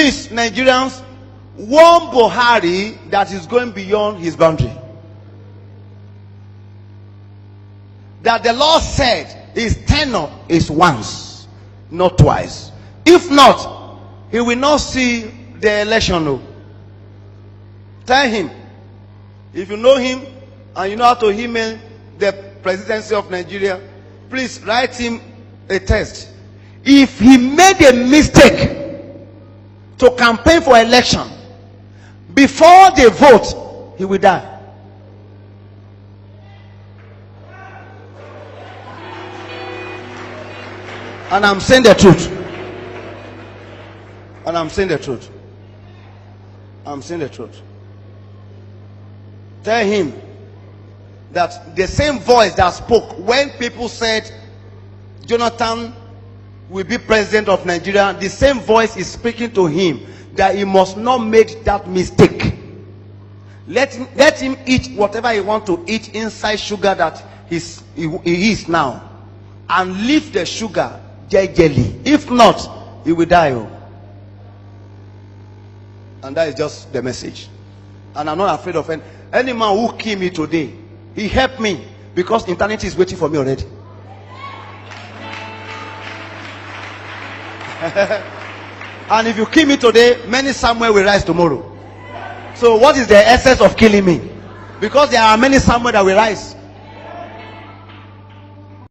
Please, Nigerians, warn Buhari that is going beyond his boundary. That the law said his tenure is once, not twice. If not, he will not see the election. No. Tell him, if you know him and you know how to email the presidency of Nigeria, please write him a text. If he made a mistake to campaign for election before they vote, he will die. And I'm saying the truth. And I'm saying the truth. I'm saying the truth. Tell him that the same voice that spoke when people said Jonathan will be president of Nigeria, the same voice is speaking to him that he must not make that mistake. Let him eat whatever he wants to eat inside sugar that he is now, and leave the sugar jelly. If not, he will die. Oh. And that is just the message. And I'm not afraid of any man who killed me today. He helped me because eternity is waiting for me already. And if you kill me today, many Samuel will rise tomorrow. So what is the essence of killing me? Because there are many Samuel that will rise.